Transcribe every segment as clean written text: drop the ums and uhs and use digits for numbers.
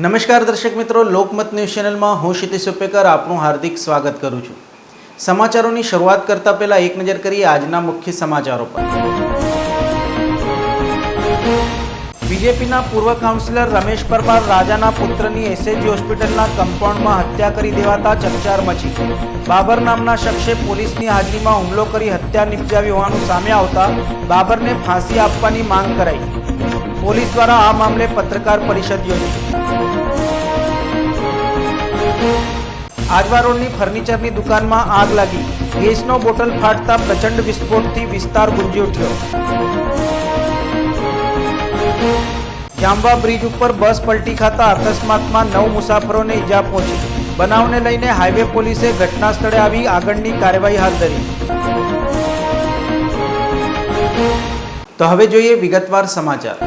નમસ્કાર દર્શક મિત્રો, લોકમત ન્યૂઝ ચેનલમાં હું ક્ષિતિજ સુપેકર આપનું હાર્દિક સ્વાગત કરું છું। સમાચારોની શરૂઆત કરતા પહેલા એક નજર કરીએ આજના મુખ્ય સમાચારો પર। બીજેપીના પૂર્વ કાઉન્સિલર રમેશ પરમાર રાજાના પુત્રની એસએજી હોસ્પિટલના કમ્પાઉન્ડમાં હત્યા કરી દેવાતા ચકચાર મચી। બાબર નામના શખ્સે પોલીસની હાજરીમાં હુમલો કરી હત્યા નિપજાવી હોવાનું સામે આવતા બાબરને ફાંસી આપવાની માંગ કરાઈ। પોલીસ દ્વારા આ મામલે પત્રકાર પરિષદ યોજી। આજવા રોડની ફર્નિચરની દુકાનમાં આગ લાગી। ગેસનો બોટલ ફાટતા પ્રચંડ વિસ્ફોટથી વિસ્તાર ગુંજી ઉઠ્યો। જાંબા બ્રિજ ઉપર બસ પલટી ખાતા અકસ્માતમાં 9 મુસાફરોને ઈજા પહોંચી। બનાવને લઈને હાઈવે પોલીસે ઘટના સ્થળે આવી આગળની કાર્યવાહી હાથ ધરી। તો હવે જોઈએ વિગતવાર સમાચાર।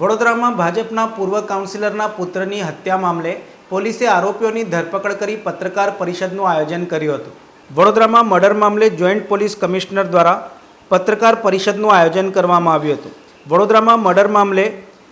વડોદરામાં ભાજપના પૂર્વ કાઉન્સિલરના પુત્રની હત્યા મામલે પોલીસે આરોપીઓની ધરપકડ કરી પત્રકાર પરિષદનું આયોજન કર્યું હતું। વડોદરામાં મર્ડર મામલે જોઈન્ટ પોલીસ કમિશનર દ્વારા પત્રકાર પરિષદનું આયોજન કરવામાં આવ્યું હતું। વડોદરામાં મર્ડર મામલે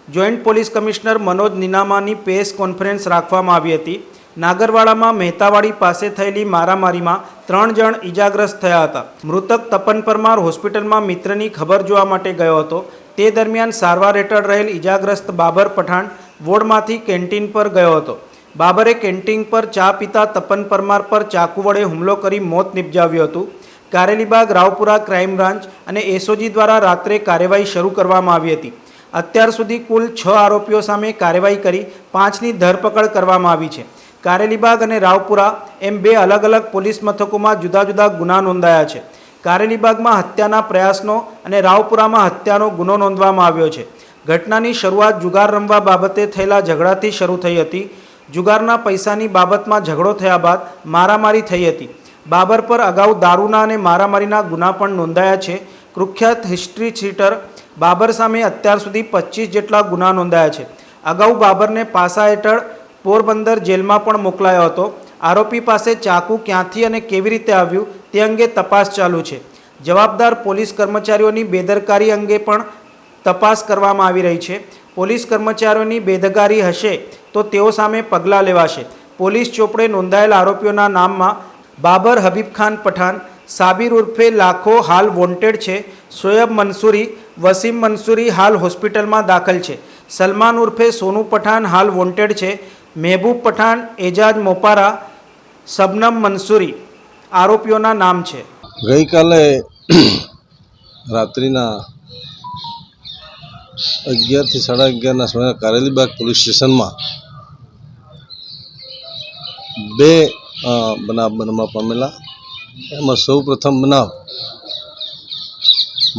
જોઈન્ટ પોલીસ કમિશનર મનોજ નીનામાની પ્રેસ કોન્ફરન્સ રાખવામાં આવી હતી। નાગરવાડામાં મહેતાવાડી પાસે થયેલી મારામારીમાં 3 જણ ઈજાગ્રસ્ત થયા હતા। મૃતક તપન પરમાર હોસ્પિટલમાં મિત્રની ખબર જોવા માટે ગયો હતો। તે દરમિયાન સારવાર હેઠળ રહેલ ઈજાગ્રસ્ત બાબર પઠાણ વોર્ડમાંથી કેન્ટીન પર ગયો હતો। બાબરે કેન્ટીન પર ચા પીતા તપન પરમાર પર ચાકુ વડે હુમલો કરી મોત નિપજાવ્યું હતું। કારેલીબાગ રાવપુરા ક્રાઇમ બ્રાન્ચ અને એસઓજી દ્વારા રાત્રે કાર્યવાહી શરૂ કરવામાં આવી હતી। અત્યાર સુધી કુલ 6 આરોપીઓ સામે કાર્યવાહી કરી 5ની ધરપકડ કરવામાં આવી છે। કારેલીબાગ અને રાવપુરા એમ 2 અલગ અલગ પોલીસ મથકોમાં જુદા જુદા ગુના નોંધાયા છે। કારેલીબાગમાં હત્યાના પ્રયાસનો અને રાવપુરામાં હત્યાનો ગુનો નોંધવામાં આવ્યો છે। ઘટનાની શરૂઆત જુગાર રમવા બાબતે થયેલા ઝઘડાથી શરૂ થઈ હતી। જુગારના પૈસાની બાબતમાં ઝઘડો થયા બાદ મારામારી થઈ હતી। બાબર પર અગાઉ દારૂના અને મારામારીના ગુના પણ નોંધાયા છે। કુખ્યાત હિસ્ટ્રી ચીટર બાબર સામે અત્યાર સુધી 25 જેટલા ગુના નોંધાયા છે। અગાઉ બાબરને પાસા હેઠળ પોરબંદર જેલમાં પણ મોકલાયો હતો। આરોપી પાસે ચાકુ ક્યાંથી અને કેવી રીતે આવ્યું તે અંગે તપાસ ચાલુ છે। જવાબદાર પોલીસ કર્મચારીઓની બેદરકારી અંગે પણ તપાસ કરવામાં આવી રહી છે। પોલીસ કર્મચારીઓની બેદરકારી હશે તો તેઓ સામે પગલાં લેવાશે। પોલીસ ચોપડે નોંધાયેલ આરોપીઓના નામમાં બાબર હબીબ ખાન પઠાણ, સાબિર ઉર્ફે લાખો હાલ વોન્ટેડ છે। શોયબ મંસૂરી, વસીમ મંસૂરી હાલ હોસ્પિટલમાં દાખલ છે। સલમાન ઉર્ફે સોનુ પઠાણ હાલ વોન્ટેડ છે। મહેબૂબ પઠાણ, એજાજ મોપારા, શબનમ મંસૂરી આરોપીઓના નામ છે। ગઈકાલે રાત્રિના 11 થી 11:30 સમયે કારેલીબાગ પોલીસ સ્ટેશનમાં 2 બનાવ બનવા પામેલા। એમાં સૌ પ્રથમ બનાવ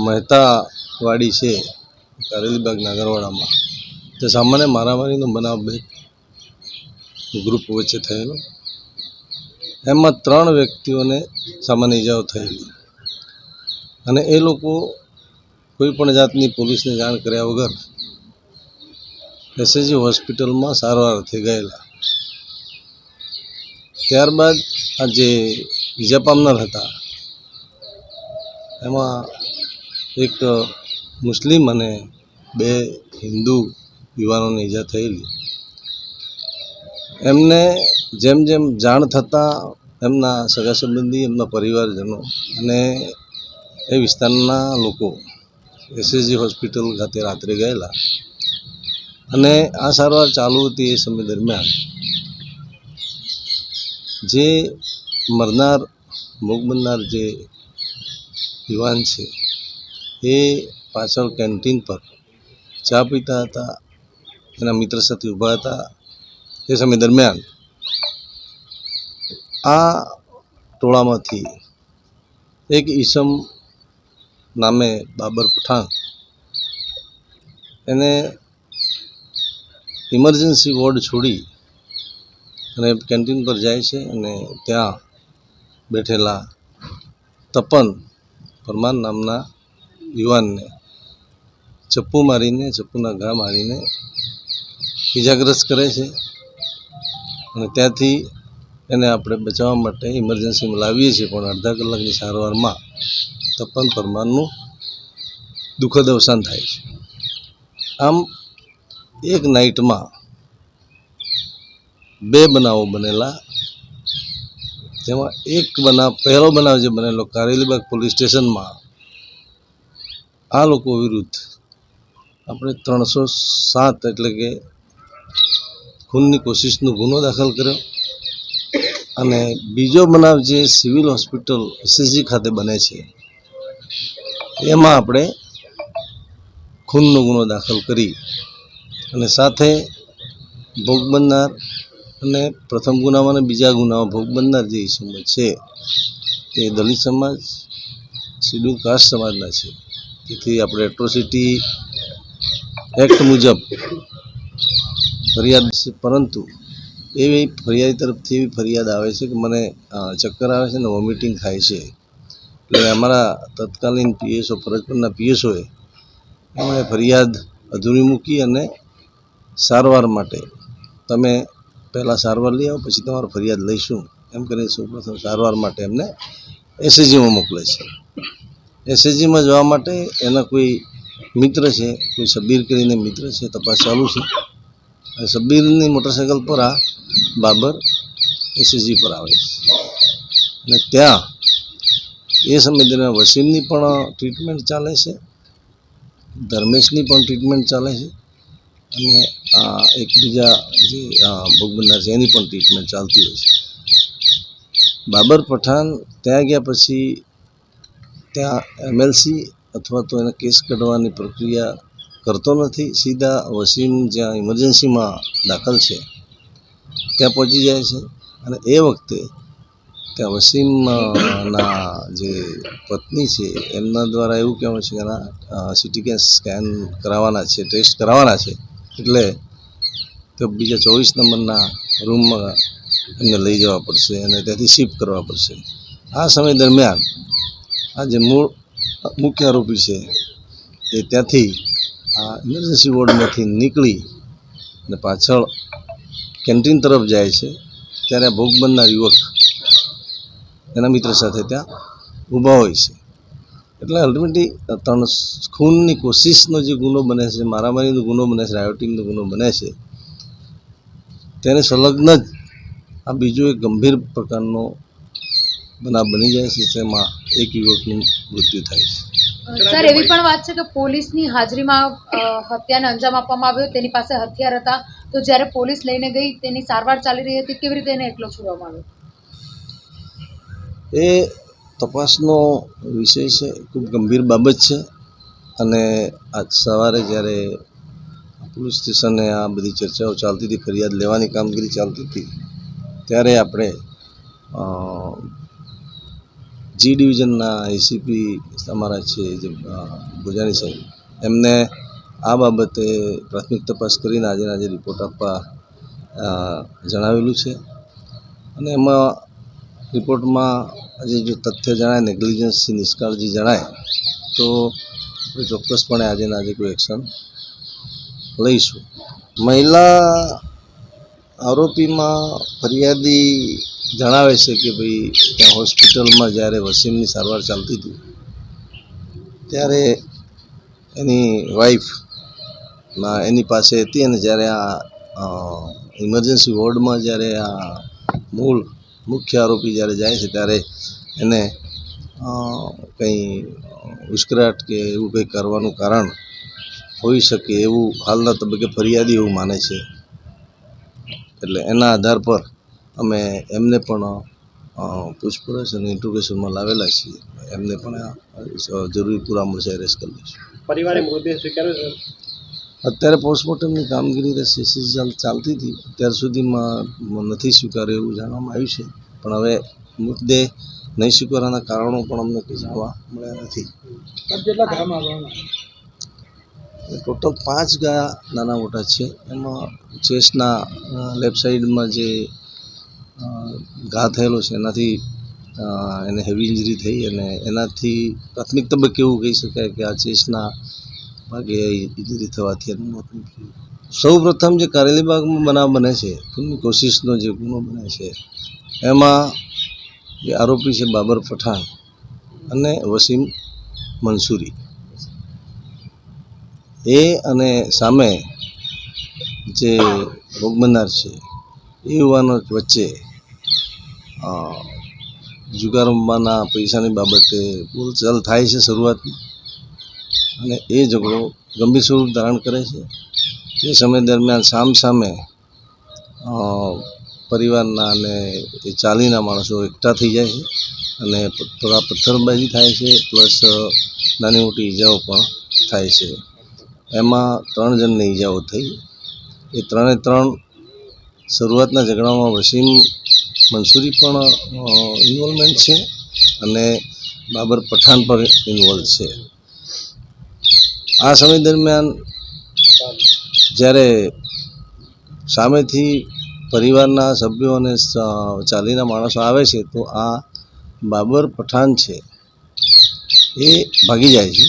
મહેતાવાડી છે કારેલીબાગ નાગરવાડામાં, તે સામાન્ય મારામારીનો બનાવ 2 ગ્રુપ વચ્ચે થયેલો। એમાં 3 વ્યક્તિઓને સામાન્ય ઈજાઓ થયેલી અને એ લોકો કોઈ પણ જાતની પોલીસને જાણ કર્યા વગર એસએજી હોસ્પિટલમાં સારવારથી ગયેલા। ત્યારબાદ આ જે ઈજા પામનાર હતા એમાં એક મુસ્લિમ અને 2 હિન્દુ યુવાનોને ઈજા થયેલી। એમને જેમ જેમ જાણ થતાં એમના સગા સંબંધી, એમના પરિવારજનો અને એ વિસ્તારના લોકો એસએજી હોસ્પિટલ ખાતે રાત્રે ગયેલા અને આ સારવાર ચાલુ હતી। એ સમય દરમિયાન જે મરનાર ભોગ બનનાર જે યુવાન છે એ પાછળ કેન્ટીન પર ચા પીતા હતા, એના મિત્ર સાથે ઊભા હતા। એ સમય દરમિયાન આ ટોળામાંથી એક ઈસમ નામે બાબર પઠાણ એને ઇમરજન્સી વોર્ડ છોડી અને કેન્ટીન પર જાય છે અને ત્યાં બેઠેલા તપન પરમાર નામના યુવાનને ચપ્પુ મારીને, ચપ્પુના ઘા મારીને ઈજાગ્રસ્ત કરે છે અને ત્યાંથી એને આપણે બચાવવા માટે ઇમરજન્સીમાં લાવીએ છીએ, પણ અડધા કલાકની સારવારમાં તપન પરમારનું દુઃખદ અવસાન થાય છે. આમ એક નાઇટમાં 2 બનાવો બનેલા, તેમાં એક બનાવ, પહેલો બનાવ જે બનેલો કારેલીબાગ પોલીસ સ્ટેશનમાં, આ લોકો વિરુદ્ધ આપણે 307 એટલે કે ખૂનની કોશિશનો ગુનો દાખલ કર્યો. અને બીજો બનાવ જે સિવિલ હોસ્પિટલ SSG ખાતે બને છે, એમાં આપણે ખૂનનો ગુનો દાખલ કરી અને સાથે ભોગ બનનાર અને પ્રથમ ગુનામાં અને બીજા ગુનામાં ભોગ બનનાર જે ઇસમો છે એ દલિત સમાજ, શિડ્યુલ કાસ્ટ સમાજના છે. તેથી આપણે એટ્રોસિટી એક્ટ મુજબ ફરિયાદ છે, પરંતુ એવી ફરિયાદી તરફથી એવી ફરિયાદ આવે છે કે મને ચક્કર આવે છે અને વોમિટિંગ થાય છે. એટલે અમારા તત્કાલીન PSO, ફરજ પરના PSOએ એમણે ફરિયાદ અધૂરી મૂકી અને સારવાર માટે તમે પહેલાં સારવાર લઈ આવો, પછી તમારી ફરિયાદ લઈશું એમ કરીને સૌપ્રથમ સારવાર માટે એમને SSGમાં મોકલે છે. SSGમાં જવા માટે એના કોઈ મિત્ર છે, કોઈ સબીર કરીને મિત્ર છે, તપાસ ચાલુ છે. અને સબીરની મોટરસાઇકલ પર આ બાબર SSG પર આવે છે અને ત્યાં એ સમય દરમિયાન વસીમની પણ ટ્રીટમેન્ટ ચાલે છે, ધર્મેશની પણ ટ્રીટમેન્ટ ચાલે છે અને એક બીજા જે ભોગ બનનાર છે એની પણ ટ્રીટમેન્ટ ચાલતી હોય છે. બાબર પઠાણ ત્યાં ગયા પછી ત્યાં MLC અથવા તો એને કેસ કાઢવાની પ્રક્રિયા કરતો નથી, સીધા વસીમ જ્યાં ઇમરજન્સીમાં દાખલ છે ત્યાં પહોંચી જાય છે. અને એ વખતે ત્યાં વસીમના જે પત્ની છે એમના દ્વારા એવું કહેવાય છે કે એના CT સ્કેન કરાવવાના છે, ટેસ્ટ કરાવવાના છે, એટલે તો બીજા 24 નંબરના રૂમમાં એમને લઈ જવા પડશે અને ત્યાંથી શિફ્ટ કરવા પડશે. આ સમય દરમિયાન આ જે મૂળ મુખ્ય આરોપી છે એ ત્યાંથી આ ઇમરજન્સી વોર્ડમાંથી નીકળી અને પાછળ કેન્ટીન તરફ જાય છે. ત્યારે ભોગ બનનાર યુવક એના મિત્ર સાથે ત્યાં ઊભા હોય છે. એટલે અલ્ટિમેટલી ખૂનની કોશિશનો જે ગુનો બને છે, મારામારીનો ગુનો બને છે, રાયોટિંગનો ગુનો બને છે, તેને સંલગ્ન જ આ બીજો એક ગંભીર પ્રકારનો બનાવ બની જાય છે, તેમાં એક યુવકનું મૃત્યુ થાય છે. સર, એવી પણ વાત છે કે પોલીસની હાજરીમાં હત્યાને અંજામ આપવામાં આવ્યો, તેની પાસે હથિયાર હતા, તો જ્યારે પોલીસ લઈને ગઈ તેની સારવાર ચાલી રહી હતી, કેવી રીતે એને એકલો છોડવામાં આવ્યો? એ તપાસનો વિષય છે, ખૂબ ગંભીર બાબત છે. અને આજ સવારે જ્યારે પોલીસ સ્ટેશને આ બધી ચર્ચાઓ ચાલતી હતી, ફરિયાદ લેવાની કામગીરી ચાલતી હતી, ત્યારે આપણે G ડિવિઝનના ACP અમારા છે જે ભુજાની સાહેબ, એમને આ બાબતે પ્રાથમિક તપાસ કરીને આજે રિપોર્ટ આપવા જણાવેલું છે. અને એમાં રિપોર્ટમાં આજે જો તથ્ય જણાય, નેગ્લિજન્સથી નિષ્કાળજી જણાય, તો આપણે ચોક્કસપણે આજે કોઈ એક્શન લઈશું. મહિલા આરોપીમાં ફરિયાદી જણાવે છે કે ભાઈ ત્યાં હોસ્પિટલમાં જ્યારે વસીમની સારવાર ચાલતી હતી ત્યારે એની વાઈફ એની પાસે હતી અને જ્યારે આ ઇમરજન્સી વોર્ડમાં જ્યારે આ મૂળ મુખ્ય આરોપી જ્યારે જાય છે ત્યારે એને કંઈ ઉશ્કેરાટ કે એવું કંઈ કરવાનું કારણ હોઈ શકે એવું હાલના તબક્કે ફરિયાદી એવું માને છે. એટલે એના આધાર પર અમે એમને પણ પૂછપરછ અને ઇન્ટ્રોગેશનમાં લાવેલા છીએ. એમને પણ જરૂરી પુરાવા મળશે એરેસ્ટ કરી લઈશું. પરિવારે મૃતદેહ સ્વીકાર્યો છે? અત્યારે પોસ્ટમોર્ટમની કામગીરી ચાલતી હતી, અત્યાર સુધીમાં નથી સ્વીકાર્યું એવું જાણવામાં આવ્યું છે. પણ હવે મૃતદેહ નહીં સ્વીકારવાના કારણો પણ અમને કંઈ જાણવા મળ્યા નથી. ટોટલ 5 ગયા નાના મોટા છે. એમાં ચેસ્ટના લેફ્ટ સાઈડમાં જે ઘા થયેલો છે એનાથી એને હેવી ઇન્જરી થઈ અને એનાથી પ્રાથમિક તબક્કે એવું કહી શકાય કે આ ચેસ્ટના ભાગે ઇન્જરી થવાથી એનું મોત નીપજ્યું. સૌ પ્રથમ જે કારેલીબાગમાં બનાવ બને છે, ખૂનની કોશિશનો જે ગુનો બને છે, એમાં જે આરોપી છે બાબર પઠાણ, અને વસીમ મંસૂરી. એ અને સામે જે ભોગ બનનાર છે એ યુવાનો વચ્ચે જુગાર રમવાના પૈસાની બાબતે બોલચાલ થાય છે શરૂઆતમાં, અને એ ઝઘડો ગંભીર સ્વરૂપ ધારણ કરે છે. એ સમય દરમિયાન સામે પરિવારના અને એ ચાલીના માણસો એકઠા થઈ જાય છે અને થોડા પથ્થરબાજી થાય છે, પ્લસ નાની મોટી ઈજાઓ પણ થાય છે. એમાં 3 જણને ઈજાઓ થઈ. એ 3 શરૂઆતના ઝઘડામાં વસીમ મંસૂરી પણ ઇન્વોલ્વમેન્ટ છે અને બાબર પઠાણ પણ ઇન્વોલ્વ છે. આ સમય દરમિયાન જ્યારે સામેથી પરિવારના સભ્યો અને ચાલીના માણસો આવે છે તો આ બાબર પઠાણ છે એ ભાગી જાય છે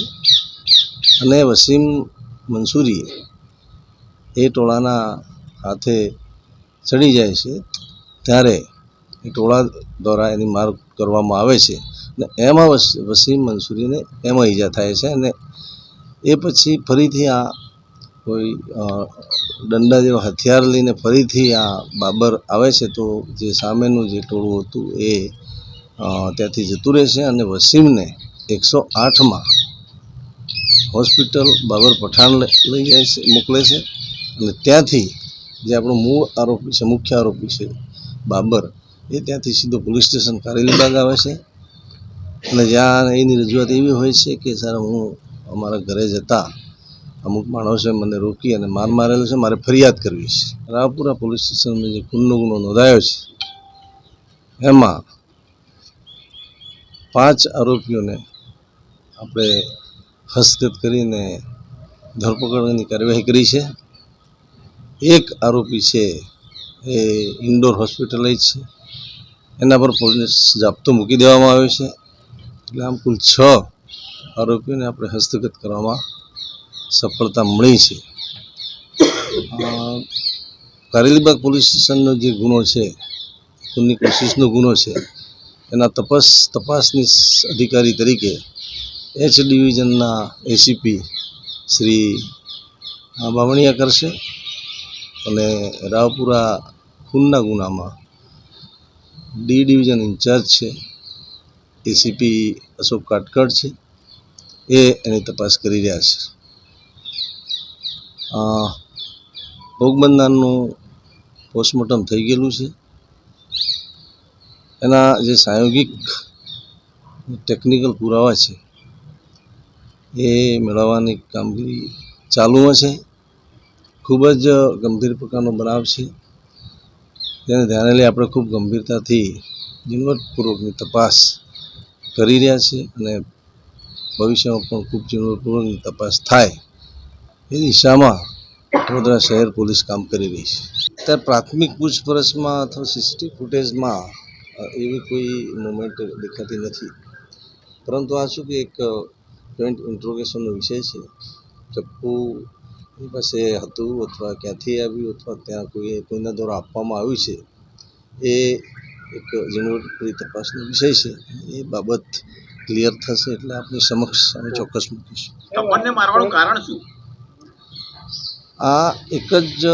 અને વસીમ મંસૂરી એ ટોળાના હાથે ચડી જાય છે. ત્યારે એ ટોળા દ્વારા એની માર કરવામાં આવે છે અને એમાં વસીમ મંસૂરીને એમાં ઈજા થાય છે. અને એ પછી ફરીથી આ કોઈ દંડા જેવા હથિયાર લઈને ફરીથી આ બાબર આવે છે તો જે સામેનું જે ટોળું હતું એ ત્યાંથી જતું રહે છે અને વસીમને 108માં હોસ્પિટલ બાબર પઠાણ લઈ જાય છે, મોકલે છે. અને ત્યાંથી જે આપણો મૂળ આરોપી છે, મુખ્ય આરોપી છે બાબર, એ ત્યાંથી સીધો પોલીસ સ્ટેશન કારેલીબાગ આવે છે. અને જ્યાં એની રજૂઆત એવી હોય છે કે સર, હું અમારા ઘરે જતા અમુક માણસોએ મને રોકી અને માર મારેલો છે, મારે ફરિયાદ કરવી છે. રાવપુરા પોલીસ સ્ટેશનમાં જે ખૂનનો ગુનો નોંધાયો છે એમાં 5 આરોપીઓને આપણે હસ્તગત કરીને ધરપકડની કાર્યવાહી કરી છે. 1 આરોપી છે એ ઇન્ડોર હોસ્પિટલાઇઝ છે, એના પર પોલીસ જાપ્તો મૂકી દેવામાં આવ્યો છે. એટલે આમ કુલ 6 આરોપીઓને આપણે હસ્તગત કરવામાં સફળતા મળી છે. કારેલીબાગ પોલીસ સ્ટેશનનો જે ગુનો છે, ખૂનની કોશિશનો ગુનો છે, એના તપાસની અધિકારી તરીકે H ડિવિઝનના એસીપી શ્રી બામણિયા કરશે અને રાવપુરા ખૂનના ગુનામાં D ડિવિઝન ઇન્ચાર્જ છે એસીપી અશોક કાટકડ છે, એ એની તપાસ કરી રહ્યા છે. ભોગ બનનારનું પોસ્ટમોર્ટમ થઈ ગયેલું છે. એના જે સાયોગિક ટેકનિકલ પુરાવા છે એ મેળવવાની કામગીરી ચાલુમાં છે. ખૂબ જ ગંભીર પ્રકારનો બનાવ છે, તેને ધ્યાને લઈ આપણે ખૂબ ગંભીરતાથી ઝીણવટપૂર્વકની તપાસ કરી રહ્યા છીએ અને ભવિષ્યમાં પણ ખૂબ ઝીણવટપૂર્વકની તપાસ થાય એ દિશામાં વડોદરા શહેર પોલીસ કામ કરી રહી છે. ત્યારે પ્રાથમિક પૂછપરછમાં અથવા સીસીટીવી ફૂટેજમાં એવી કોઈ મુવમેન્ટ દેખાતી નથી, પરંતુ આ શું કે એક જોઈન્ટ ઇન્ટ્રોગેશનનો વિષય છે. ચપ્પુ એની પાસે હતું અથવા ક્યાંથી આવ્યું અથવા ત્યાં કોઈના દ્વારા આપવામાં આવ્યું છે, એ એક ઝીણવટભરી તપાસનો વિષય છે. એ બાબત ક્લિયર થશે એટલે આપની સમક્ષ અમે ચોક્કસ મૂકીશું. બંને મારવાનું કારણ શું? આ એક જ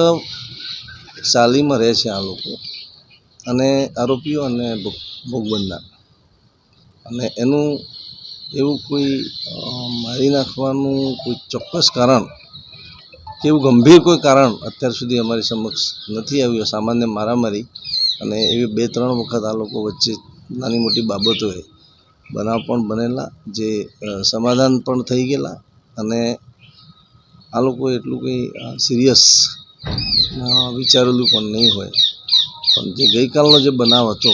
ચાલીમાં રહે છે આ લોકો, અને આરોપીઓ અને ભોગ બનનાર, અને એનું એવું કોઈ મારી નાખવાનું કોઈ ચોક્કસ કારણ કે એવું ગંભીર કોઈ કારણ અત્યાર સુધી અમારી સમક્ષ નથી આવ્યું. સામાન્ય મારામારી અને એવી 2-3 વખત આ લોકો વચ્ચે નાની મોટી બાબતોએ બનાવ પણ બનેલા, જે સમાધાન પણ થઈ ગયેલા, અને આ લોકો એટલું કંઈ સિરિયસ વિચારેલું પણ નહીં હોય. પણ જે ગઈકાલનો જે બનાવ હતો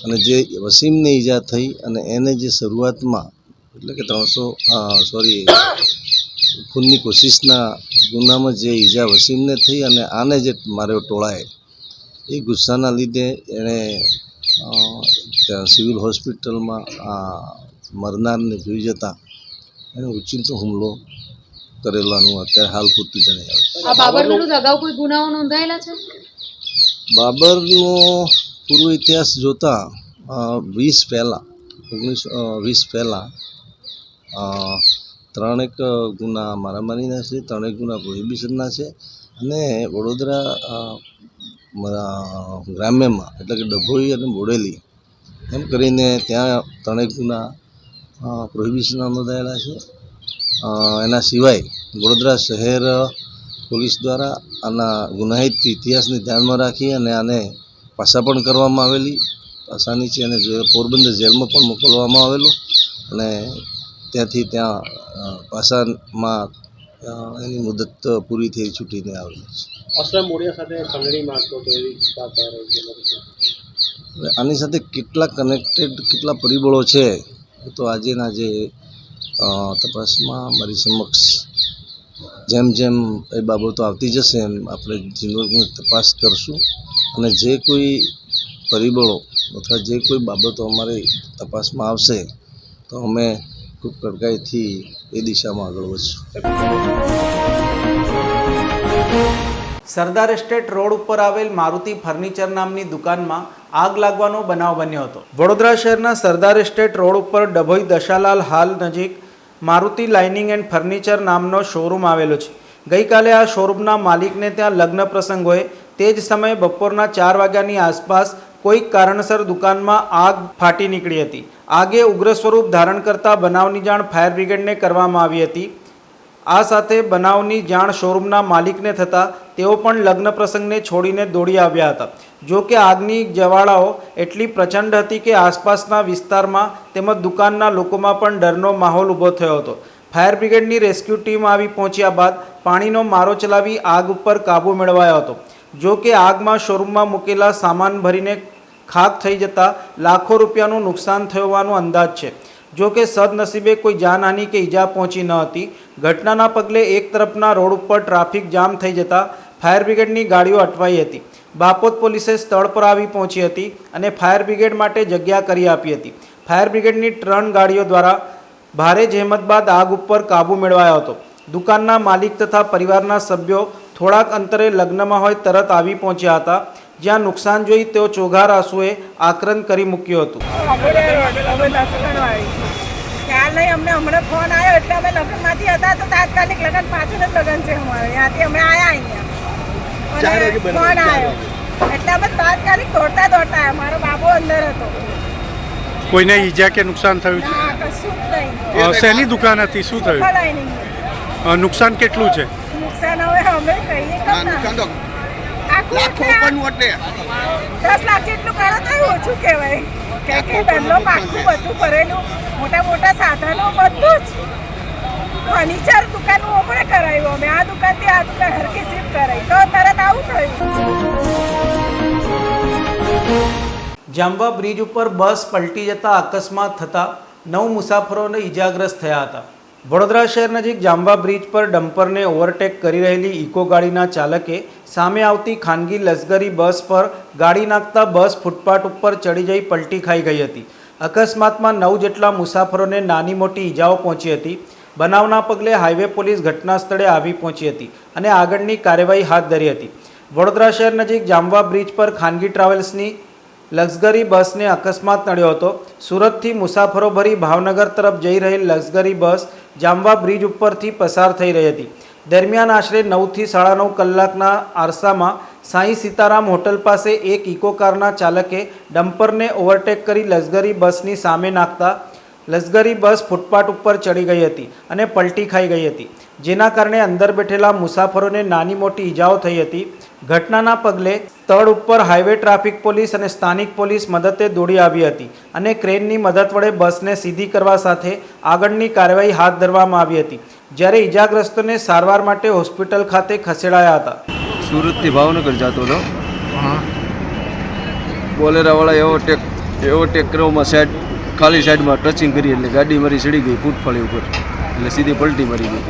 અને જે વસીમને ઈજા થઈ અને એને જે શરૂઆતમાં એટલે કે ખૂનની કોશિશના ગુનામાં જે ઈજા વસીમને થઈ અને આને જે માર્યો ટોળાએ, એ ગુસ્સાના લીધે એણે ત્યાં સિવિલ હોસ્પિટલમાં આ મરનારને જોઈ જતા એને ઉચિંતો હુમલો કરેલાનું અત્યારે હાલ પૂરતું જણાય આવે છે. આ બાબર વિરુદ્ધ અગાઉ કોઈ ગુનાઓ નોંધાયેલા છે? બાબરનો પૂર્વ ઇતિહાસ જોતા 20 પહેલાં 1920 પહેલાં ત્રણેક ગુના મારામારીના છે, ત્રણેક ગુના પ્રોહિબિશનના છે અને વડોદરા ગ્રામ્યમાં એટલે કે ડભોઈ અને બોડેલી એમ કરીને ત્યાં ત્રણેક ગુના પ્રોહિબિશનના નોંધાયેલા છે. એના સિવાય વડોદરા શહેર પોલીસ દ્વારા આના ગુનાહિત ઇતિહાસને ધ્યાનમાં રાખી અને આને પાસા પણ કરવામાં આવેલી. પાસાની છે અને પોરબંદર જેલમાં પણ મોકલવામાં આવેલું અને ત્યાંથી ત્યાં પાસામાં એની મુદત પૂરી થઈ છૂટીને આવેલી છે. અસલમ મોડિયા સાથે ખંડણી માંગતો હતો એવી વાત બહાર આવી છે. આની સાથે કેટલા કનેક્ટેડ કેટલા પરિબળો છે એ તો આજેના જે તપાસમાં મારી સમક્ષ જેમ જેમ એ બાબતો આવતી જશે એમ આપણે ઝીણવટની તપાસ કરશું અને જે કોઈ પરિબળો અથવા જે કોઈ બાબતો અમારી તપાસમાં આવશે તો અમે ખૂબ કડકાઈથી એ દિશામાં આગળ વધશું. સરદાર એસ્ટેટ રોડ ઉપર આવેલ મારુતિ ફર્નિચર નામની દુકાનમાં આગ લાગવાનો બનાવ બન્યો હતો. વડોદરા શહેરના સરદાર એસ્ટેટ રોડ ઉપર ડભોઈ દશાલાલ હાલ નજીક મારુતિ લાઇનિંગ એન્ડ ફર્નિચર નામનો શોરૂમ આવેલો છે. ગઈકાલે આ શોરૂમના માલિકને ત્યાં લગ્ન પ્રસંગ હોય તે જ સમયે બપોરના 4 વાગ્યાની આસપાસ કોઈક કારણસર દુકાનમાં આગ ફાટી નીકળી હતી. આગે ઉગ્ર સ્વરૂપ ધારણ કરતા બનાવની જાણ ફાયર બ્રિગેડને કરવામાં આવી હતી. આ સાથે બનાવની જાણ શોરૂમના માલિકને થતાં તેઓ પણ લગ્ન પ્રસંગને છોડીને દોડી આવ્યા હતા. જો કે આગની જ્વાળાઓ એટલી પ્રચંડ હતી કે આસપાસના વિસ્તારમાં તેમજ દુકાનના લોકોમાં પણ ડરનો માહોલ ઊભો થયો હતો. ફાયર બ્રિગેડની રેસ્ક્યુ ટીમ આવી પહોંચ્યા બાદ પાણીનો મારો ચલાવી આગ ઉપર કાબૂ મેળવાયો હતો. જો કે આગમાં શોરૂમમાં મૂકેલા સામાન ભરીને ખાક થઈ જતા લાખો રૂપિયાનું નુકસાન થયું હોવાનો અંદાજ છે. જો કે સદનસીબે કોઈ જાનહાનિ કે ઈજા પહોંચી ન હતી. ઘટનાના પગલે એક તરફના રોડ ઉપર ટ્રાફિક જામ થઈ જતા ફાયર બ્રિગેડની ગાડીઓ અટવાઈ હતી. બાપોદ પોલીસે સ્થળ પર આવી પહોંચી હતી અને ફાયર બ્રિગેડ માટે જગ્યા કરી આપી હતી. ફાયર બ્રિગેડની 3 ગાડીઓ દ્વારા ભારે જહેમત બાદ આગ ઉપર કાબૂ મેળવાયો હતો. દુકાનના માલિક તથા પરિવારના સભ્યો થોડાક અંતરે લગ્નમાં હોય તરત આવી પહોંચ્યા હતા. જ્યાં નુકસાન જોઈ તેઓ ચોઘાર આંસુએ આક્રંદ કરી મૂક્યું હતું. ખ્યાલ નહીં, અમને હમણાં ફોન આવ્યો એટલે અમે લગ્નમાંથી હતા તો તાત્કાલિક લગ્ન પાછળ જ લગ્ન છે અમારે. ત્યાંથી અમે આવ્યા અહીંયા અને ફોન આવ્યો એટલે અમે તાત્કાલિક દોડતા આવ્યા. મારો બાબો અંદર હતો. કોઈને ઈજા કે નુકસાન થયું છે? ના, કશું જ નહીં. શેની દુકાન હતી? શું થયું? નુકસાન કેટલું છે? નુકસાન હવે અમે કહીએ લાખો ઉપરનું એટલે 10 લાખ જેટલું કરો તો ઓછું કહેવાય. કે બંગલો પાકું બધું ભરેલું, મોટા સાધનો બધું જ ફર્નિચર દુકાન આપણે કરાવ્યું. અમે આ દુકાનથી આ દુકાન હરકી શિફ્ટ કરાવી તો તરત આવું થયું. જામવા બ્રિજ ઉપર બસ પલટી જતા અકસ્માત થતાં 9 મુસાફરોને ઈજાગ્રસ્ત થયા હતા. વડોદરા શહેર નજીક જામવા બ્રિજ પર ડમ્પરને ઓવરટેક કરી રહેલી ઇકો ગાડીના ચાલકે સામે આવતી ખાનગી લક્ઝરી બસ પર ગાડી નાખતા બસ ફૂટપાથ ઉપર ચડી જઈ પલટી ખાઈ ગઈ હતી. અકસ્માતમાં 9 જેટલા મુસાફરોને નાની મોટી ઈજાઓ પહોંચી હતી. બનાવના પગલે હાઈવે પોલીસ ઘટના સ્થળે આવી પહોંચી હતી અને આગળની કાર્યવાહી હાથ ધરી હતી. વડોદરા શહેર નજીક જામવા બ્રિજ પર ખાનગી ટ્રાવેલ્સની લક્ઝરી બસને અકસ્માત નડ્યો હતો. સુરતથી મુસાફરો ભરી ભાવનગર તરફ જઈ રહેલ લક્ઝરી બસ જામવા બ્રિજ ઉપરથી પસાર થઈ રહી હતી. દરમિયાન આશરે 9 થી 9:30 કલાકના આરસામાં સાંઈ સીતારામ હોટલ પાસે એક ઇકો કારના ચાલકે ડમ્પરને ઓવરટેક કરી લક્ઝરી બસની સામે નાખતા લક્ઝરી બસ ફૂટપાથ ઉપર ચડી ગઈ હતી અને પલટી ખાઈ ગઈ હતી. જેના કારણે અંદર બેઠેલા મુસાફરોને નાની મોટી ઈજાઓ થઈ હતી. ઘટનાના પગલે સ્થળ ઉપર હાઈવે ટ્રાફિક પોલીસ અને સ્થાનિક પોલીસ મદદે દોડી આવી હતી અને ક્રેનની મદદ વડે બસને સીધી કરવા સાથે આગળની કાર્યવાહી હાથ ધરવામાં આવી હતી. જ્યારે ઈજાગ્રસ્તોને સારવાર માટે હોસ્પિટલ ખાતે ખસેડાયા હતા. સુરતથી ભાવનગર જતો હતો. બોલેરાવાળા એવો ટેક કરવામાં સાઈડ ખાલી સાઈડમાં ટચિંગ કરી એટલે ગાડી મારી ચડી ગઈ ફૂટફાળી ઉપર એટલે સીધી પલટી મારી ગઈ.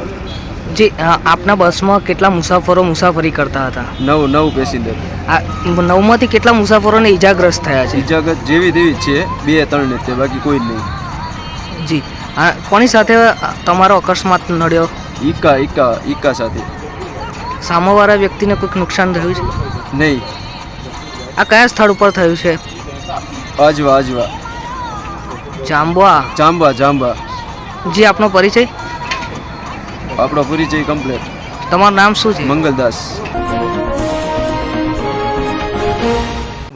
જી, આપના બસમાં કેટલા મુસાફરો મુસાફરી કરતા હતા? 9 પેસેન્જર. 9માંથી કેટલા મુસાફરોને ઈજાગ્રસ્ત થયા છે? ઈજાગ્રસ્ત જેવી તેવી જ છે, 2-3 ને તે બાકી કોઈ જ નહીં. જી, કોની સાથે તમારો અકસ્માત નડ્યો? ઈકા સાથે. સામેવાળા વ્યક્તિને કોઈક નુકસાન થયું છે? નહીં. આ કયા સ્થળ ઉપર થયું છે? આજવા. જાંબવા. જાંબા. જી આપનો પરિચય? આપણો પરિચય કમ્પ્લેટ. તમારું નામ શું છે? મંગલદાસ.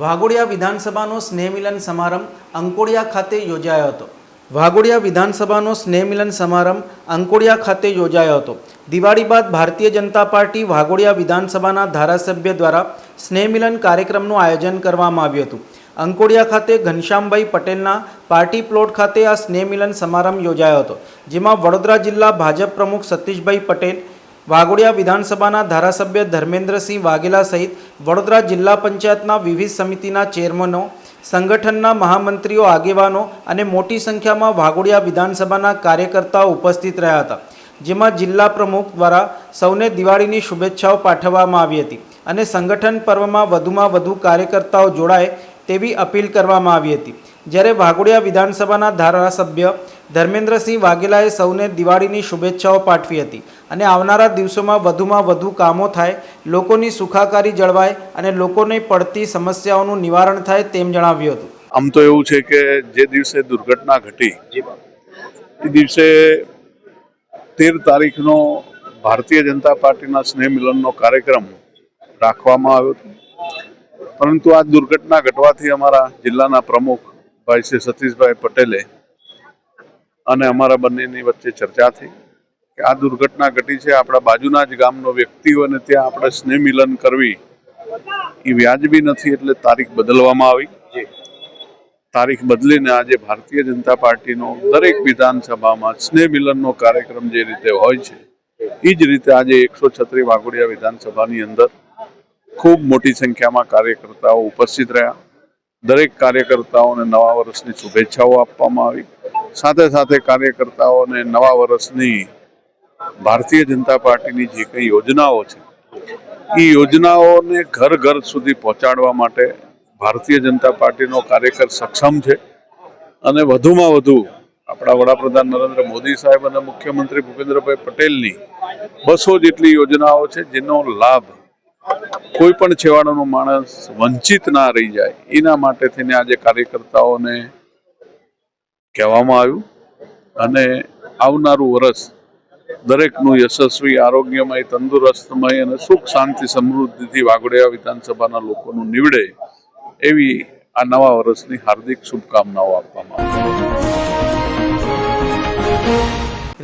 વાઘોડિયા વિધાનસભાનો સ્નેહ મિલન સમારંભ અંકોડિયા ખાતે યોજાયો હતો. વાઘોડિયા વિધાનસભાનો સ્નેહ મિલન સમારંભ અંકોડિયા ખાતે યોજાયો હતો. દિવાળી બાદ ભારતીય જનતા પાર્ટી વાઘોડિયા વિધાનસભાના ધારાસભ્ય દ્વારા સ્નેહ મિલન કાર્યક્રમનું આયોજન કરવામાં આવ્યું હતું. અંકોડિયા ખાતે ઘનશ્યામભાઈ પટેલના પાર્ટી પ્લોટ ખાતે આ સ્નેહ મિલન સમારંભ યોજાયો હતો, જેમાં વડોદરા જિલ્લા ભાજપ પ્રમુખ સતીશભાઈ પટેલ, વાઘોડિયા વિધાનસભાના ધારાસભ્ય ધર્મેન્દ્રસિંહ વાઘેલા સહિત વડોદરા જિલ્લા પંચાયતના વિવિધ સમિતિના ચેરમેનો, સંગઠનના મહામંત્રીઓ, આગેવાનો અને મોટી સંખ્યામાં વાઘોડિયા વિધાનસભાના કાર્યકર્તાઓ ઉપસ્થિત રહ્યા હતા. જેમાં જિલ્લા પ્રમુખ દ્વારા સૌને દિવાળીની શુભેચ્છાઓ પાઠવવામાં આવી હતી અને સંગઠન પર્વમાં વધુમાં વધુ કાર્યકર્તાઓ જોડાય તેવી અપીલ કરવામાં આવી હતી. જ્યારે વાઘોડિયા વિધાનસભાના ધારાસભ્ય ધર્મેન્દ્રસિંહ વાઘેલાએ સૌને દિવાળીની શુભેચ્છાઓ પાઠવી હતી અને આવનારા દિવસોમાં વધુમાં વધુ કામો થાય, લોકોની સુખાકારી જળવાય અને લોકોને પડતી સમસ્યાઓનું નિવારણ થાય તેમ જણાવ્યું હતું. આમ તો એવું છે કે જે દિવસે દુર્ઘટના ઘટી એ દિવસે 13 તારીખનો ભારતીય જનતા પાર્ટીના સ્નેહ મિલનનો કાર્યક્રમ રાખવામાં આવ્યો હતો, પરંતુ આ દુર્ઘટના ઘટવાથી અમારા જિલ્લાના પ્રમુખ ભાઈ શ્રી સતીશભાઈ પટેલે અને અમારા બંનેની વચ્ચે ચર્ચા થઈ કે આ દુર્ઘટના ઘટી છે, આપણા બાજુના જ ગામનો વ્યક્તિ હોય અને ત્યાં આપણે સ્નેહ મિલન કરવી એ વ્યાજબી નથી, એટલે તારીખ બદલવામાં આવી. તારીખ બદલીને આજે ભારતીય જનતા પાર્ટીનો દરેક વિધાનસભામાં સ્નેહ મિલનનો કાર્યક્રમ જે રીતે હોય છે એ જ રીતે આજે 136 વાઘોડિયા વિધાનસભાની અંદર ખૂબ મોટી સંખ્યામાં કાર્યકર્તાઓ ઉપસ્થિત રહ્યા. દરેક કાર્યકર્તાઓને નવા વર્ષની શુભેચ્છાઓ આપવામાં આવી. સાથે સાથે કાર્યકર્તાઓને નવા વર્ષની ભારતીય જનતા પાર્ટીની જે કંઈ યોજનાઓ છે એ યોજનાઓને ઘર ઘર સુધી પહોંચાડવા માટે ભારતીય જનતા પાર્ટીનો કાર્યકર સક્ષમ છે અને વધુમાં વધુ આપણા વડાપ્રધાન નરેન્દ્ર મોદી સાહેબ અને મુખ્યમંત્રી ભૂપેન્દ્રભાઈ પટેલની 200 જેટલી યોજનાઓ છે, જેનો લાભ કોઈ પણ છેવાડાનો માણસ વંચિત ના રહી જાય એના માટે થઈને આજે કાર્યકર્તાઓને કહેવામાં આવ્યું અને આવનારું વર્ષ દરેકનું યશસ્વી, આરોગ્યમય, તંદુરસ્તમય અને સુખ શાંતિ સમૃદ્ધિથી વાઘોડિયા વિધાનસભાના લોકોનું નીવડે એવી આ નવા વર્ષની હાર્દિક શુભકામનાઓ આપવામાં આવી.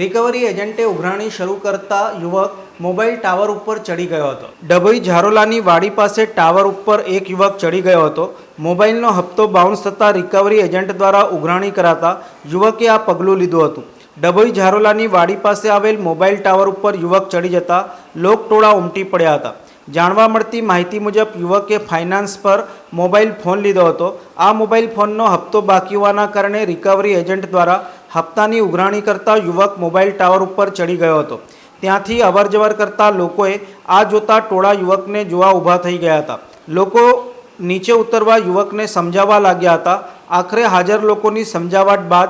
રિકવરી એજન્ટે ઉઘરાણી શરૂ કરતા યુવક મોબાઈલ ટાવર ઉપર ચડી ગયો હતો. ડભોઈ ઝારોલાની વાડી પાસે ટાવર ઉપર એક યુવક ચડી ગયો હતો. મોબાઈલનો હપ્તો બાઉન્સ થતાં રિકવરી એજન્ટ દ્વારા ઉઘરાણી કરાતા યુવકે આ પગલું લીધું હતું. ડભોઈ ઝારોલાની વાડી પાસે આવેલ મોબાઈલ ટાવર ઉપર યુવક ચડી જતા લોકટોળા ઉમટી પડ્યા હતા. જાણવા મળતી માહિતી મુજબ યુવકે ફાઇનાન્સ પર મોબાઈલ ફોન લીધો હતો. આ મોબાઈલ ફોનનો હપ્તો બાકી હોવાના કારણે રિકવરી એજન્ટ દ્વારા હપ્તાની ઉઘરાણી કરતા યુવક મોબાઈલ ટાવર ઉપર ચડી ગયો હતો. ત્યાંથી અવરજવર કરતા લોકોએ આ જોતા ટોળા યુવકને જોવા ઊભા થઈ ગયા હતા. લોકો નીચે ઉતરવા યુવકને સમજાવવા લાગ્યા હતા. આખરે હાજર લોકોની સમજાવટ બાદ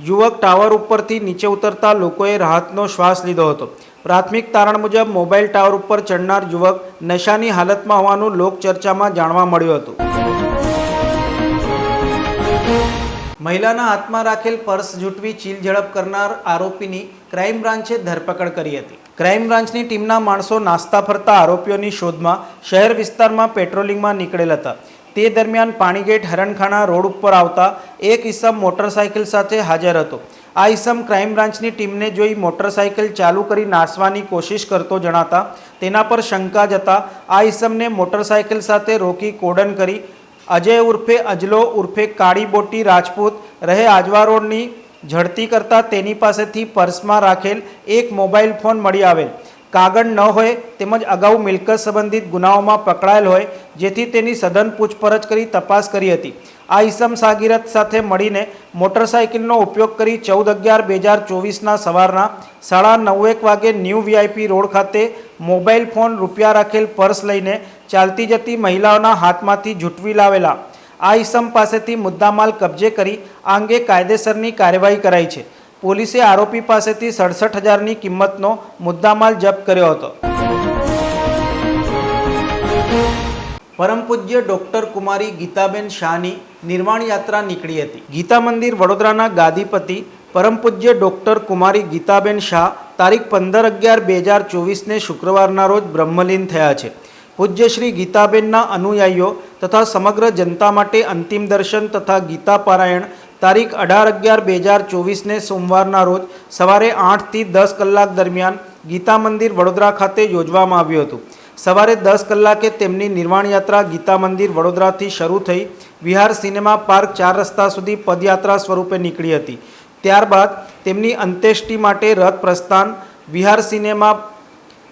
યુવક ટાવર ઉપરથી નીચે ઉતરતા લોકોએ રાહતનો શ્વાસ લીધો હતો. પ્રાથમિક તારણ મુજબ મોબાઈલ ટાવર ઉપર ચડનાર યુવક નશાની હાલતમાં હોવાનું લોકચર્ચામાં જાણવા મળ્યું હતું. મહિલાના હાથમાં રાખેલ પર્સ ઝૂંટવી ચીલ ઝડપ કરનાર આરોપીની ક્રાઇમ બ્રાન્ચે ધરપકડ કરી હતી. ક્રાઇમ બ્રાન્ચની ટીમના માણસો નાસ્તા ફરતા આરોપીઓની શોધમાં શહેર વિસ્તારમાં પેટ્રોલિંગમાં નીકળેલ હતા. તે દરમિયાન પાણીગેટ હરણખાના રોડ ઉપર આવતા એક ઈસમ મોટરસાઇકલ સાથે હાજર હતો. આ ઈસમ ક્રાઇમ બ્રાન્ચની ટીમને જોઈ મોટરસાઇકલ ચાલુ કરી નાસવાની કોશિશ કરતો જણાતા તેના પર શંકા જતા આ ઈસમને મોટરસાઇકલ સાથે રોકી કોર્ડન કરી અજય ઉર્ફે અજલો ઉર્ફે કાળી બોટી રાજપૂત રહે આજવા રોડની ઝડતી કરતા તેની પાસેથી પર્સમાં રાખેલ એક મોબાઈલ ફોન મળી આવેલ. કાગળ ન હોય તેમજ અગાઉ મિલકત સંબંધિત ગુનાઓમાં પકડાયેલ હોય, જેથી તેની સઘન પૂછપરછ કરી તપાસ કરી હતી. આ ઈસમ સાગીરત સાથે મળીને મોટરસાઇકલનો ઉપયોગ કરી 14/11/2024ના સવારના 9:30 વાગે ન્યૂ VIP રોડ ખાતે મોબાઈલ ફોન, રૂપિયા રાખેલ પર્સ લઈને ચાલતી જતી મહિલાઓના હાથમાંથી ઝૂંટવી લાવેલા આ ઈસમ પાસેથી મુદ્દામાલ કબજે કરી આ અંગે કાયદેસરની કાર્યવાહી કરાઈ છે. પોલીસે આરોપી પાસેથી 67,000ની કિંમતનો મુદ્દામાલ જપ્ત કર્યો હતો. પરમ પૂજ્ય ડૉક્ટર કુમારી ગીતાબેન શાહની નિર્વાણ યાત્રા નીકળી હતી. ગીતા મંદિર વડોદરાના ગાદીપતિ પરમ પૂજ્ય ડૉક્ટર કુમારી ગીતાબેન શાહ તારીખ 15/11/2024ને શુક્રવારના રોજ બ્રહ્મલીન થયા છે. પૂજ્ય શ્રી ગીતાબેનના અનુયાયીઓ તથા સમગ્ર જનતા માટે અંતિમ દર્શન તથા ગીતા પારાયણ તારીખ 18/11/2024ને સોમવારના રોજ સવારે 8 થી 10 કલાક દરમિયાન ગીતા મંદિર વડોદરા ખાતે યોજવામાં આવ્યું હતું. સવારે 10 કલાકે તેમની નિર્વાણ યાત્રા ગીતા મંદિર વડોદરાથી શરૂ થઈ વિહાર સિનેમા પાર્ક 4 રસ્તા સુધી પદયાત્રા સ્વરૂપે નીકળી હતી. ત્યારબાદ તેમની અંત્યેષ્ટિ માટે રથ પ્રસ્થાન વિહાર સિનેમા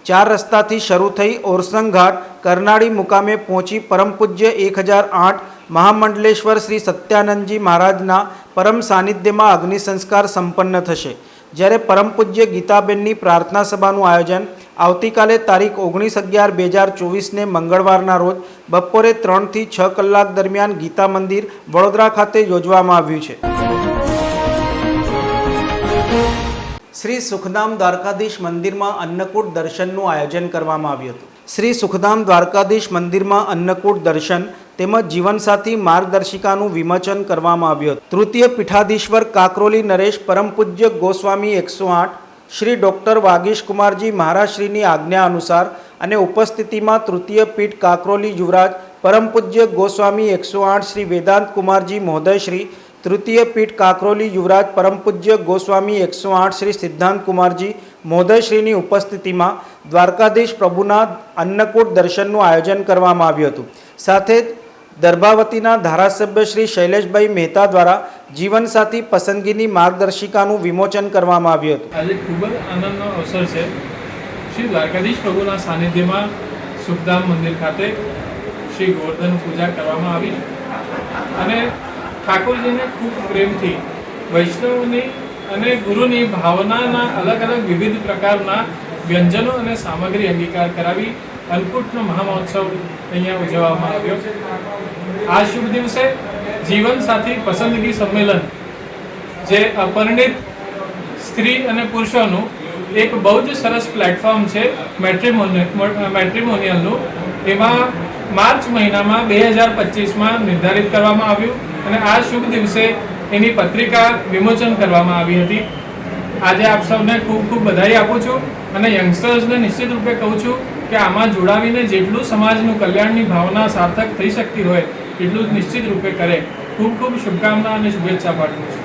4 રસ્તાથી શરૂ થઈ ઓરસંગ ઘાટ કરનાળી મુકામે પહોંચી પરમ પૂજ્ય 1008 મહામંડલેશ્વર શ્રી સત્યાનંદજી મહારાજના પરમ સાનિધ્યમાં અગ્નિ સંસ્કાર સંપન્ન થશે. જ્યારે પરમ પૂજ્ય ગીતાબેનની પ્રાર્થના સભાનું આયોજન આવતીકાલે તારીખ 19/11/2024ને મંગળવારના રોજ બપોરે 3 થી 6 કલાક દરમિયાન ગીતા મંદિર વડોદરા ખાતે યોજવામાં આવ્યું છે. શ્રી સુખધામ દ્વારકાધીશ મંદિરમાં અન્નકૂટ દર્શનનું આયોજન કરવામાં આવ્યું હતું. શ્રી સુખધામ દ્વારકાધીશ મંદિરમાં અન્નકૂટ દર્શન તેમજ જીવનસાથી માર્ગદર્શિકાનું વિમોચન કરવામાં આવ્યું હતું. તૃતીય પીઠાધીશ્વર કાકરોલી નરેશ પરમ પૂજ્ય ગોસ્વામી 108 શ્રી ડૉક્ટર વાગીશ કુમારજી મહારાજશ્રીની આજ્ઞા અનુસાર અને ઉપસ્થિતિમાં તૃતીય પીઠ કાકરોલી યુવરાજ પરમ પૂજ્ય ગોસ્વામી 108 શ્રી વેદાંત કુમારજી મહોદયશ્રી, તૃતીય પીઠ કાકરોલી યુવરાજ પરમ પૂજ્ય ગોસ્વામી 108 શ્રી સિદ્ધાંત કુમારજી મહોદયશ્રીની ઉપસ્થિતિમાં દ્વારકાધીશ પ્રભુના અન્નકૂટ દર્શનનું આયોજન કરવામાં આવ્યું હતું. સાથે જ દર્ભાવતીના ધારાસભ્ય શ્રી શૈલેષભાઈ મહેતા દ્વારા જીવનસાથી પસંદગીની માર્ગદર્શિકાનું વિમોચન કરવામાં આવ્યું હતું. આજે ખૂબ જ આનંદનો અવસર છે. શ્રી દ્વારકાધીશ પ્રભુના સાનિધ્યમાં સુખધામ મંદિર ખાતે શ્રી ગોવર્ધન પૂજા કરવામાં આવી અને ઠાકોરજીને ખૂબ પ્રેમથી વૈષ્ણવની અને ગુરુની ભાવનાના અલગ અલગ વિવિધ પ્રકારના વ્યંજનો અને સામગ્રી અંગીકાર કરાવી અન્નકૂટનો મહામહોત્સવ અહીંયા ઉજવવામાં આવ્યો. આ શુભ દિવસે જીવનસાથી પસંદગી સંમેલન જે અપરિણિત સ્ત્રી અને પુરુષોનું એક બહુ જ સરસ પ્લેટફોર્મ છે મેટ્રિમોનિયલનું, એમાં માર્ચ મહિનામાં 2025માં નિર્ધારિત કરવામાં આવ્યું અને આ શુભ દિવસે એની પત્રિકા વિમોચન કરવામાં આવી હતી. આજે આપ સૌને ખૂબ ખૂબ બધાઈ આપું છું અને યંગસ્ટર્સને નિશ્ચિત રૂપે કહું છું કે આમાં જોડાવીને જેટલું સમાજનું કલ્યાણની ભાવના સાર્થક થઈ શકતી હોય એટલું જ નિશ્ચિત રૂપે કરે. ખૂબ ખૂબ શુભકામના અને શુભેચ્છા પાઠવું છું.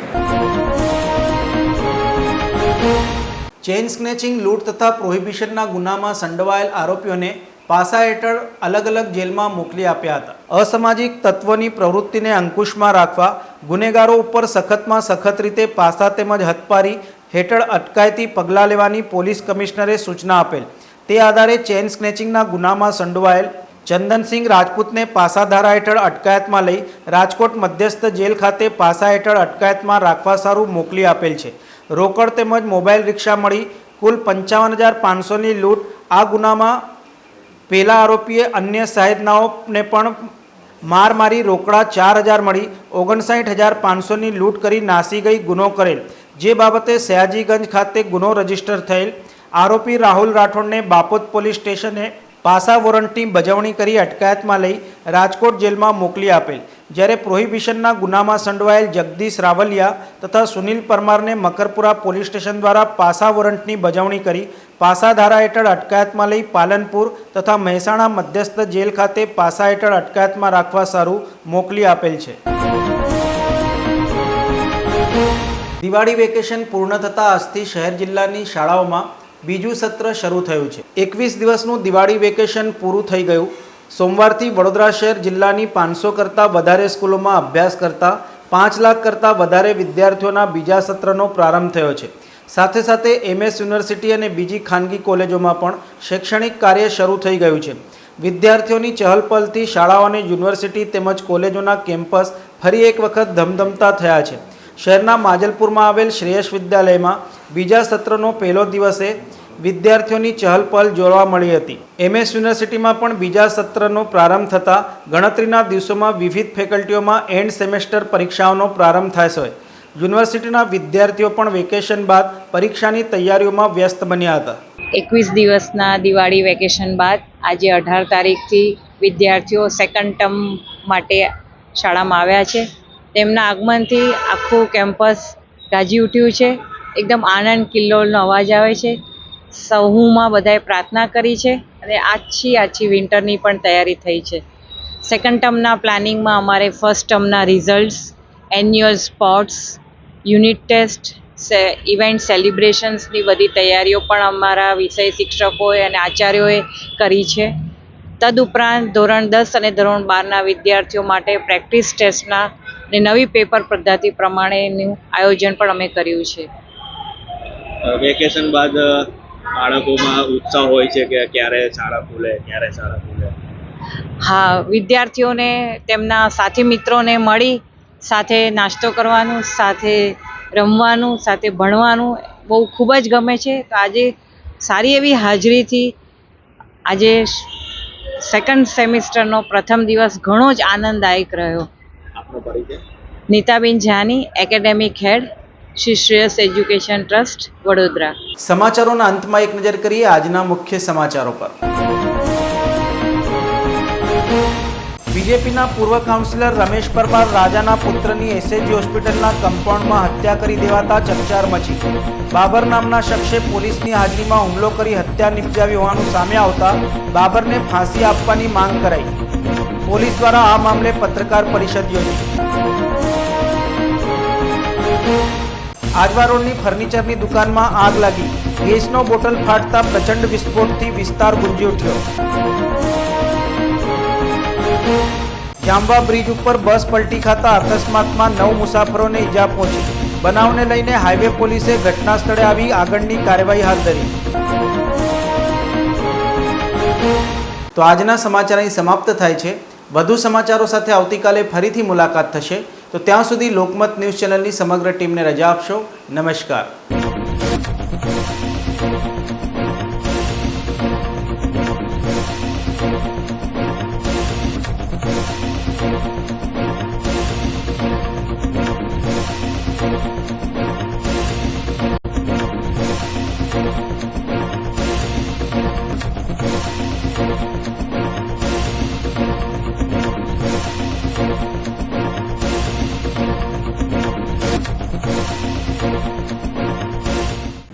ચેઇન સ્નેચિંગ, લૂંટ તથા પ્રોહિબિશનના ગુનામાં સંડોવાયેલ આરોપીઓને પાસા હેઠળ અલગ અલગ જેલમાં મોકલી આપ્યા હતા. અસામાજિક તત્વોની પ્રવૃત્તિને અંકુશમાં રાખવા ગુનેગારો ઉપર સખતમાં સખત રીતે પાસા તેમજ હથપારી હેઠળ અટકાયતી પગલાં લેવાની પોલીસ કમિશનરે સૂચના આપેલ. તે આધારે ચેઇન સ્નેચિંગના ગુનામાં સંડોવાયેલ ચંદનસિંહ રાજપૂતને પાસા ધારા હેઠળ અટકાયતમાં લઈ રાજકોટ મધ્યસ્થ જેલ ખાતે પાસા હેઠળ અટકાયતમાં રાખવા સારું મોકલી આપેલ છે. રોકડ તેમજ મોબાઈલ રિક્ષા મળી કુલ 55,500ની લૂંટ. આ ગુનામાં પહેલા આરોપીએ અન્ય સાહેબનાઓને પણ માર મારી રોકડા 4,000 મળી 59,500ની લૂંટ કરી નાસી ગઈ ગુનો કરેલ. જે બાબતે સયાજીગંજ ખાતે ગુનો રજીસ્ટર થયેલ. આરોપી રાહુલ રાઠોડને બાપોદ પોલીસ સ્ટેશને પાસા વોરંટની બજવણી કરી અટકાયતમાં લઈ રાજકોટ જેલમાં મોકલી આપેલ. જ્યારે પ્રોહિબિશનના ગુનામાં સંડોવાયેલ જગદીશ રાવલિયા તથા સુનિલ પરમારને મકરપુરા પોલીસ સ્ટેશન દ્વારા પાસા વોરંટની બજવણી કરી પાસા ધારા હેઠળ અટકાયતમાં લઈ પાલનપુર તથા મહેસાણા મધ્યસ્થ જેલ ખાતે પાસા હેઠળ અટકાયતમાં રાખવા સારું મોકલી આપેલ છે. દિવાળી વેકેશન પૂર્ણ થતાં આજથી શહેર જિલ્લાની શાળાઓમાં બીજું સત્ર શરૂ થયું છે. 21 દિવસનું દિવાળી વેકેશન પૂરું થઈ ગયું. સોમવારથી વડોદરા શહેર જિલ્લાની 500 કરતાં વધારે સ્કૂલોમાં અભ્યાસ કરતા 5 લાખ કરતાં વધારે વિદ્યાર્થીઓના બીજા સત્રનો પ્રારંભ થયો છે. સાથે સાથે MS યુનિવર્સિટી અને બીજી ખાનગી કોલેજોમાં પણ શૈક્ષણિક કાર્ય શરૂ થઈ ગયું છે. વિદ્યાર્થીઓની ચહલપહલથી શાળાઓ અને યુનિવર્સિટી તેમજ કોલેજોના કેમ્પસ ફરી એક વખત ધમધમતા થયા છે. શહેરના માજલપુરમાં આવેલ શ્રેયસ વિદ્યાલયમાં બીજા સત્રનો પહેલો દિવસે વિદ્યાર્થીઓની ચહલપહલ જોવા મળી હતી. MS યુનિવર્સિટીમાં પણ બીજા સત્રનો પ્રારંભ થતાં ગણતરીના દિવસોમાં વિવિધ ફેકલ્ટીઓમાં એન્ડ સેમેસ્ટર પરીક્ષાઓનો પ્રારંભ થશે. યુનિવર્સિટીના વિદ્યાર્થીઓ પણ વેકેશન બાદ પરીક્ષાની તૈયારીઓમાં વ્યસ્ત બન્યા હતા. 21 દિવસના દિવાળી વેકેશન બાદ આજે 18 તારીખથી વિદ્યાર્થીઓ સેકન્ડ ટર્મ માટે શાળામાં આવ્યા છે. તેમના આગમનથી આખું કેમ્પસ ગાજી ઉઠ્યું છે. એકદમ આનંદ કિલ્લોલનો અવાજ આવે છે. સહુમાં બધાએ પ્રાર્થના કરી છે અને આછી વિન્ટરની પણ તૈયારી થઈ છે. સેકન્ડ ટર્મના પ્લાનિંગમાં અમારે ફર્સ્ટ ટર્મના results, annual sports, unit test, event સેલિબ્રેશન્સની બધી તૈયારીઓ પણ અમારા વિષય શિક્ષકોએ અને આચાર્યોએ કરી છે. તદુપરાંત ધોરણ 10 અને ધોરણ 12ના વિદ્યાર્થીઓ માટે પ્રેક્ટિસ ટેસ્ટના અને નવી પેપર પદ્ધતિ પ્રમાણેનું આયોજન પણ અમે કર્યું છે. વેકેશન બાદ બાળકોમાં ઉત્સાહ હોય છે કે ક્યારે શાળા ખુલે. હા, વિદ્યાર્થીઓને તેમના સાથી મિત્રોને મળી સાથે નાસ્તો કરવાનું, સાથે રમવાનું, સાથે ભણવાનું બહુ ખૂબ જ ગમે છે. તો આજે સારી એવી હાજરીથી આજે સેકન્ડ સેમિસ્ટરનો પ્રથમ દિવસ ઘણો જ આનંદદાયક રહ્યો. આપનો પરિચય? નીતાબેન જાની, એકેડેમિક હેડ, શ્રી શ્રેયસ એજ્યુકેશન ટ્રસ્ટ, વડોદરા. સમાચારોના અંતમાં એક નજર કરીએ આજના મુખ્ય સમાચારો પર. બીજેપીના પૂર્વ કાઉન્સિલર રમેશ પરમાર રાજાના પુત્રની એસએજી હોસ્પિટલના કમ્પાઉન્ડમાં હત્યા કરી દેવાતા ચકચાર મચી. બાબર નામના શખ્સે પોલીસની હાજરીમાં હુમલો કરી હત્યા નિપજાવી હોવાનું સામે આવતા બાબરને ફાંસી આપવાની માંગ કરાઈ. પોલીસ દ્વારા આ મામલે પત્રકાર પરિષદ યોજી. આજવા રોડની ફર્નિચરની દુકાનમાં આગ લાગી. ગેસનો બોટલ ફાટતા પ્રચંડ વિસ્ફોટથી વિસ્તાર ગુંજી ઉઠ્યો. જાંબા બ્રિજ ઉપર બસ પલટી ખાતા અકસ્માતમાં 9 મુસાફરોને ઈજા પહોંચી. બનાવને લઈને હાઈવે પોલીસે ઘટના સ્થળે આવી આગળની કાર્યવાહી હાથ ધરી. તો આજના સમાચાર અહીં સમાપ્ત થાય છે. વધુ સમાચારો સાથે આવતીકાલે ફરીથી મુલાકાત થશે. તો ત્યાં સુધી લોકમત ન્યૂઝ ચેનલની સમગ્ર ટીમને રજા આપશો. નમસ્કાર.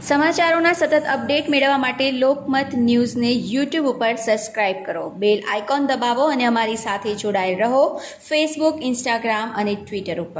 સમાચારોના સતત અપડેટ મેળવવા માટે લોકમત ન્યૂઝને યુટ્યુબ ઉપર સબસ્ક્રાઇબ કરો, બેલ આઇકોન દબાવો અને અમારી સાથે જોડાયેલ રહો ફેસબુક, ઇન્સ્ટાગ્રામ અને ટ્વિટર ઉપર.